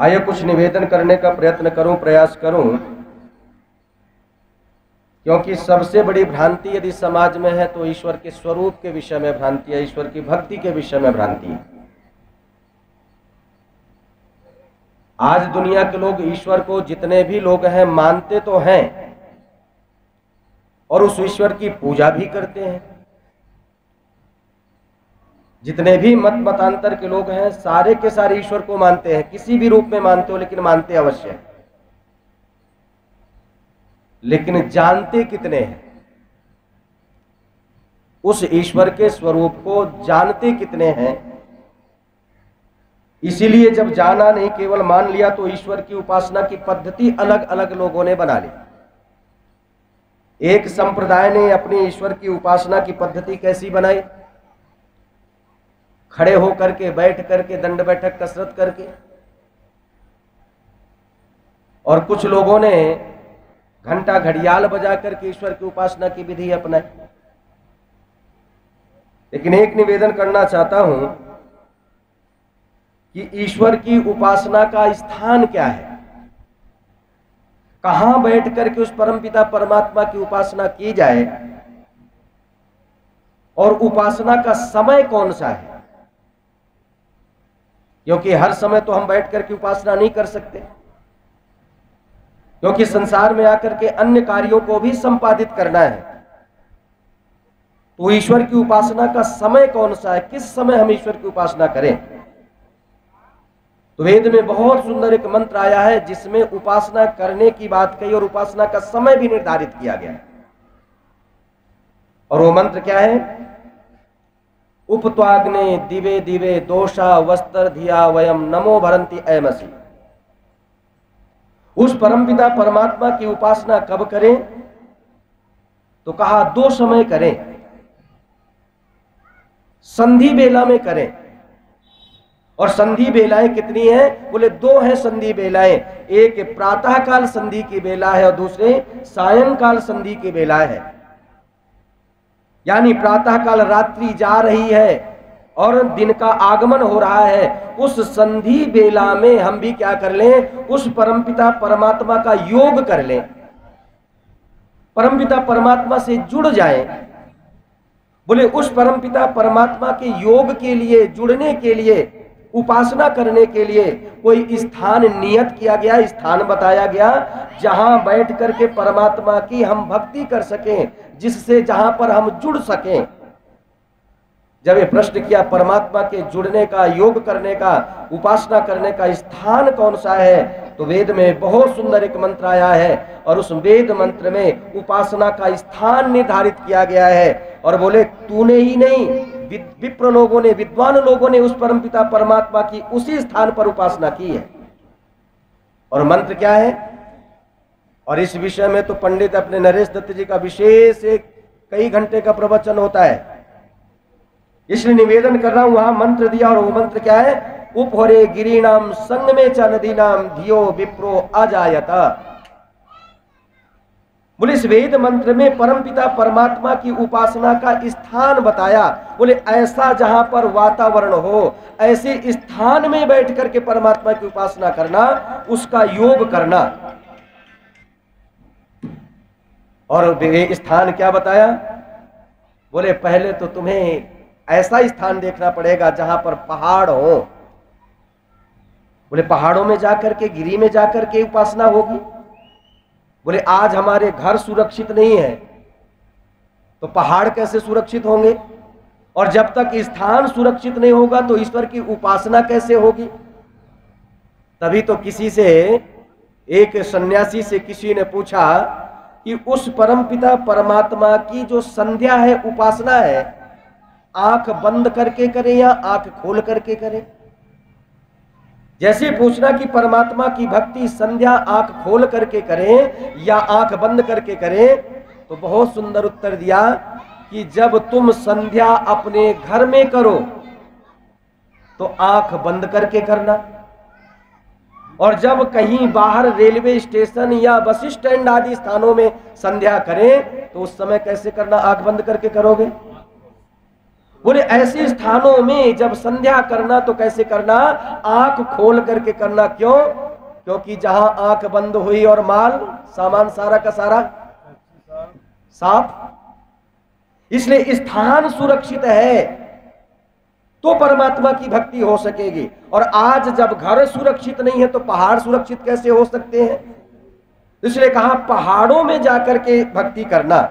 आइए कुछ निवेदन करने का प्रयत्न करूं, प्रयास करूं, क्योंकि सबसे बड़ी भ्रांति यदि समाज में है तो ईश्वर के स्वरूप के विषय में भ्रांति है, ईश्वर की भक्ति के विषय में भ्रांति है। आज दुनिया के लोग ईश्वर को जितने भी लोग हैं मानते तो हैं और उस ईश्वर की पूजा भी करते हैं। जितने भी मतांतर के लोग हैं सारे के सारे ईश्वर को मानते हैं, किसी भी रूप में मानते हो, लेकिन मानते अवश्य हैं। लेकिन जानते कितने हैं उस ईश्वर के स्वरूप को, जानते कितने हैं? इसीलिए जब जाना नहीं केवल मान लिया तो ईश्वर की उपासना की पद्धति अलग अलग लोगों ने बना ली। एक संप्रदाय ने अपनी ईश्वर की उपासना की पद्धति कैसी बनाई? खड़े होकर के, बैठ करके, दंड बैठक, कसरत करके। और कुछ लोगों ने घंटा घड़ियाल बजा करके ईश्वर की उपासना की विधि अपनाई। लेकिन एक निवेदन करना चाहता हूं कि ईश्वर की उपासना का स्थान क्या है, कहां बैठ करके उस परमपिता परमात्मा की उपासना की जाए और उपासना का समय कौन सा है। क्योंकि हर समय तो हम बैठ करके उपासना नहीं कर सकते, क्योंकि संसार में आकर के अन्य कार्यों को भी संपादित करना है। तो ईश्वर की उपासना का समय कौन सा है, किस समय हम ईश्वर की उपासना करें? तो वेद में बहुत सुंदर एक मंत्र आया है जिसमें उपासना करने की बात कही और उपासना का समय भी निर्धारित किया गया। और वो मंत्र क्या है? उपत्वाग्ने दिवे दिवे दोषा वस्त्र धिया वयम नमो भरंति ऐमसी। उस परमपिता परमात्मा की उपासना कब करें? तो कहा दो समय करें, संधि बेला में करें। और संधि बेलाएं कितनी हैं? बोले दो हैं संधि बेलाएं, एक प्रातः काल संधि की बेला है और दूसरे सायंकाल संधि की बेला है। यानी प्रातः काल रात्रि जा रही है और दिन का आगमन हो रहा है, उस संधि बेला में हम भी क्या कर लें? उस परमपिता परमात्मा का योग कर लें, परमपिता परमात्मा से जुड़ जाएं। बोले उस परमपिता परमात्मा के योग के लिए, जुड़ने के लिए, उपासना करने के लिए कोई स्थान नियत किया गया, स्थान बताया गया जहां बैठ करके परमात्मा की हम भक्ति कर सकें, जिससे जहां पर हम जुड़ सकें। जब ये प्रश्न किया परमात्मा के जुड़ने का, योग करने का, उपासना करने का स्थान कौन सा है, तो वेद में बहुत सुंदर एक मंत्र आया है और उस वेद मंत्र में उपासना का स्थान निर्धारित किया गया है। और बोले तूने ही नहीं, विप्र लोगों ने, विद्वान लोगों ने उस परमपिता परमात्मा की उसी स्थान पर उपासना की है। और मंत्र क्या है? और इस विषय में तो पंडित अपने नरेश दत्त जी का विशेष एक कई घंटे का प्रवचन होता है, इसलिए निवेदन कर रहा हूं। वहां मंत्र दिया और वो मंत्र क्या है? उपहरे गिरीणाम संग में च नदीनाम धियो विप्रो अजायता। बोले इस वेद मंत्र में परमपिता परमात्मा की उपासना का स्थान बताया। बोले ऐसा जहां पर वातावरण हो, ऐसे स्थान में बैठ करके परमात्मा की उपासना करना, उसका योग करना। और स्थान क्या बताया? बोले पहले तो तुम्हें ऐसा स्थान देखना पड़ेगा जहां पर पहाड़ हो। बोले पहाड़ों में जाकर के, गिरी में जाकर के उपासना होगी। बोले आज हमारे घर सुरक्षित नहीं है तो पहाड़ कैसे सुरक्षित होंगे? और जब तक स्थान सुरक्षित नहीं होगा तो ईश्वर की उपासना कैसे होगी? तभी तो किसी से, एक सन्यासी से किसी ने पूछा कि उस परमपिता परमात्मा की जो संध्या है, उपासना है, आंख बंद करके करें या आंख खोल करके करें? जैसे पूछना कि परमात्मा की भक्ति संध्या आंख खोल करके करें या आंख बंद करके करें, तो बहुत सुंदर उत्तर दिया कि जब तुम संध्या अपने घर में करो तो आंख बंद करके करना, और जब कहीं बाहर रेलवे स्टेशन या बस स्टैंड आदि स्थानों में संध्या करें तो उस समय कैसे करना? आंख बंद करके करोगे। बोले ऐसे स्थानों में जब संध्या करना तो कैसे करना, आंख खोल करके करना। क्यों? क्योंकि जहां आंख बंद हुई और माल सामान सारा का सारा साफ, इसलिए स्थान सुरक्षित है तो परमात्मा की भक्ति हो सकेगी। और आज जब घर सुरक्षित नहीं है तो पहाड़ सुरक्षित कैसे हो सकते हैं? इसलिए कहा पहाड़ों में जाकर के भक्ति करना,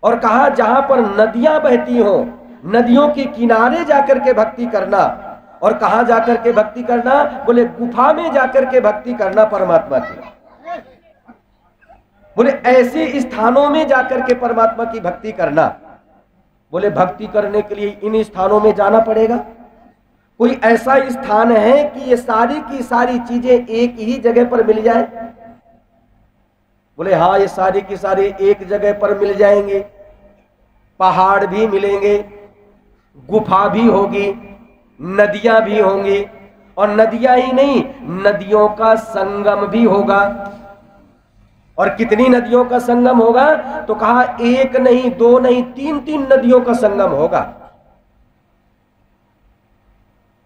और कहा जहां पर नदियां बहती हो नदियों के किनारे जाकर के भक्ति करना। और कहां जाकर के भक्ति करना? बोले गुफा में जाकर के भक्ति करना परमात्मा की। बोले ऐसे स्थानों में जाकर के परमात्मा की भक्ति करना। बोले भक्ति करने के लिए इन स्थानों में जाना पड़ेगा? कोई ऐसा स्थान है कि ये सारी की सारी चीजें एक ही जगह पर मिल जाए? बोले हाँ, ये सारी की सारी एक जगह पर मिल जाएंगे। पहाड़ भी मिलेंगे, गुफा भी होगी, नदियां भी होंगी, और नदियां ही नहीं, नदियों का संगम भी होगा। और कितनी नदियों का संगम होगा? तो कहा एक नहीं, दो नहीं, तीन तीन नदियों का संगम होगा।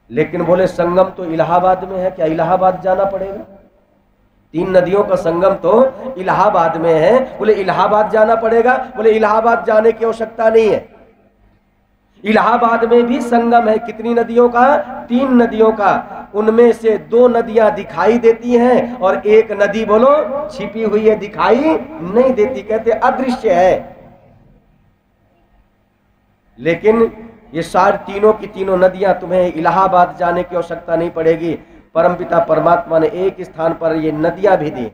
लेकिन बोले संगम तो इलाहाबाद में है, क्या इलाहाबाद जाना पड़ेगा? 3 नदियों का संगम तो इलाहाबाद में है। बोले इलाहाबाद जाना पड़ेगा? बोले इलाहाबाद जाने की आवश्यकता नहीं है। इलाहाबाद में भी संगम है। कितनी नदियों का? 3 नदियों का। उनमें से 2 नदियां दिखाई देती हैं और एक नदी बोलो छिपी हुई है, दिखाई नहीं देती, कहते अदृश्य है। लेकिन ये सारी तीनों की तीनों नदियां तुम्हें इलाहाबाद जाने की आवश्यकता नहीं पड़ेगी। परमपिता परमात्मा ने एक स्थान पर ये नदियां भी दी।